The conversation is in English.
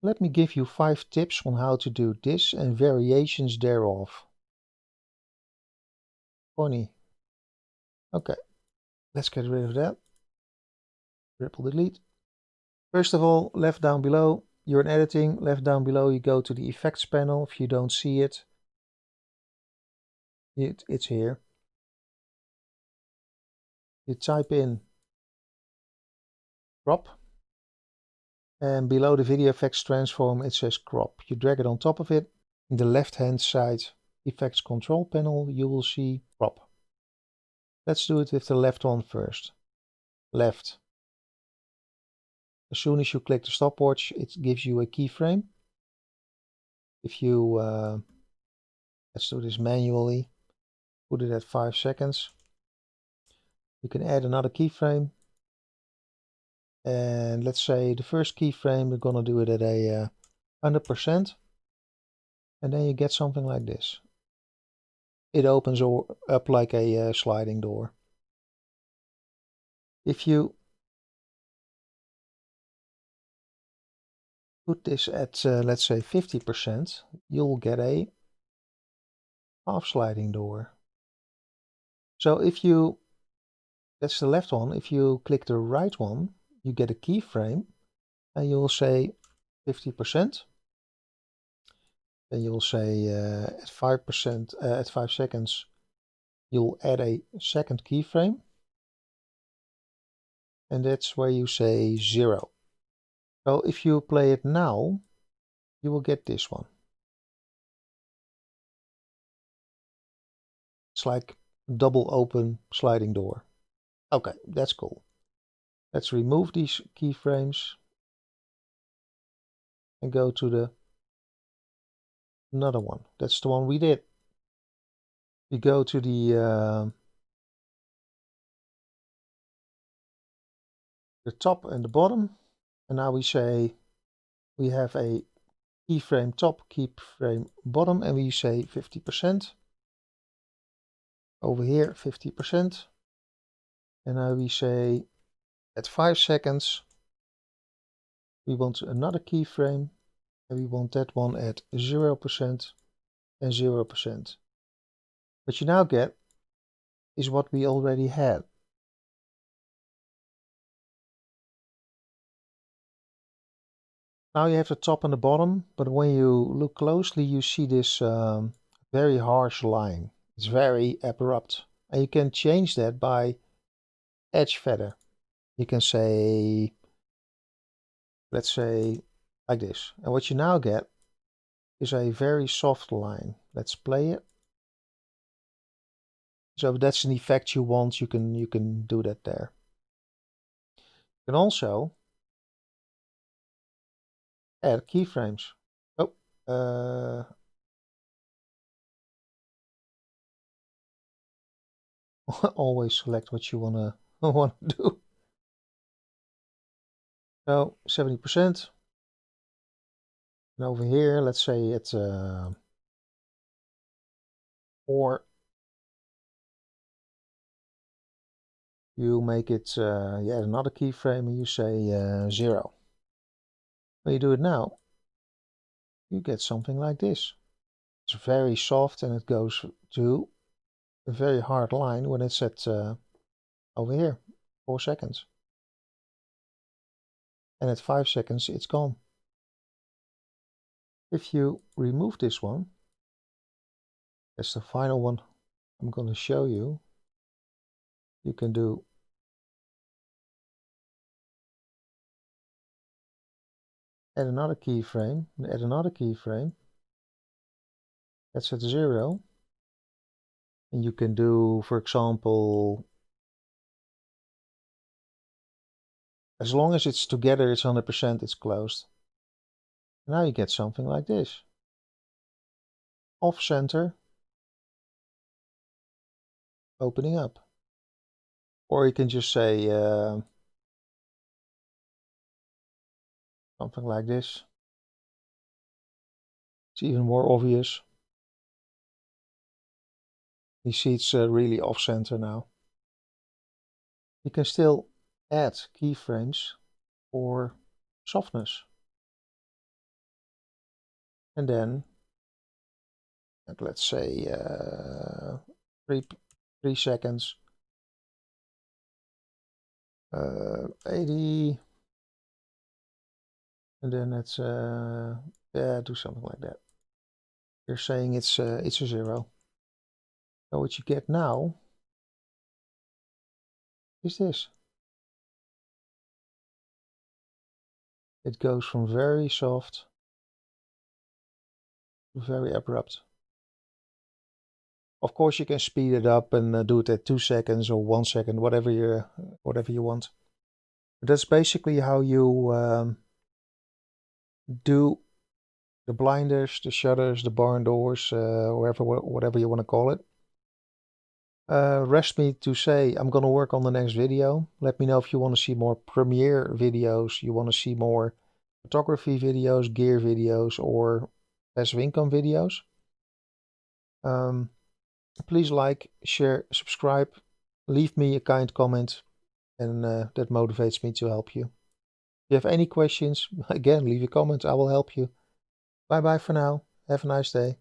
Let me give you 5 tips on how to do this and variations thereof. Funny. Okay, let's get rid of that. Triple delete. First of all, left down below, you're in editing, left down below you go to the effects panel. If you don't see it, it's here. You type in crop, and below the video effects transform it says crop. You drag it on top of it. In the left hand side effects control panel you will see crop. Let's do it with the left one first. Left. As soon as you click the stopwatch, it gives you a keyframe. If you, let's do this manually, put it at 5 seconds. You can add another keyframe. And let's say the first keyframe, we're gonna do it at a 100%. And then you get something like this. It opens up like a sliding door. If you put this at, let's say 50%, you'll get a half sliding door. So if you, that's the left one, if you click the right one, you get a keyframe and you will say 50%. Then you will say at 5%, at 5 seconds, you'll add a second keyframe. And that's where you say 0. So if you play it now, you will get this one. It's like double open sliding door. Okay, that's cool. Let's remove these keyframes and go to the another one. That's the one we did. We go to the top and the bottom, and now we say we have a keyframe top, keyframe bottom, and we say 50%. Over here 50%. And now we say at 5 seconds we want another keyframe, and we want that one at 0% and 0%. What you now get is what we already had. Now you have the top and the bottom, but when you look closely you see this very harsh line. It's very abrupt, and you can change that by edge feather. You can say, let's say like this, and what you now get is a very soft line. Let's play it. So if that's an effect you want, you can do that there. You can also add keyframes. Oh, always select what you wanna do. So 70%. And over here, let's say it's 4. You make it, you add another keyframe and you say 0. When you do it now, you get something like this. It's very soft and it goes to a very hard line when it's at over here, 4 seconds. And at 5 seconds, it's gone. If you remove this one, that's the final one I'm going to show you. You can do add another keyframe, add another keyframe. That's at 0. And you can do, for example, as long as it's together, it's 100%, it's closed. Now you get something like this. Off center, opening up. Or you can just say something like this. It's even more obvious. You see it's really off center now. You can still add keyframes for softness. and then let's say 3 seconds, 80, and then it's yeah, do something like that. You're saying it's a 0. So what you get now is this. It goes from very soft to very abrupt. Of course, you can speed it up and do it at 2 seconds or 1 second, whatever you want. But that's basically how you do the blinders, the shutters, the barn doors, whatever you want to call it. Rest me to say I'm going to work on the next video. Let me know if you want to see more Premiere videos, you want to see more photography videos, gear videos, or passive income videos. Please like, share, subscribe, leave me a kind comment, and that motivates me to help you. If you have any questions, again, leave a comment. I will help you. Bye bye for now. Have a nice day.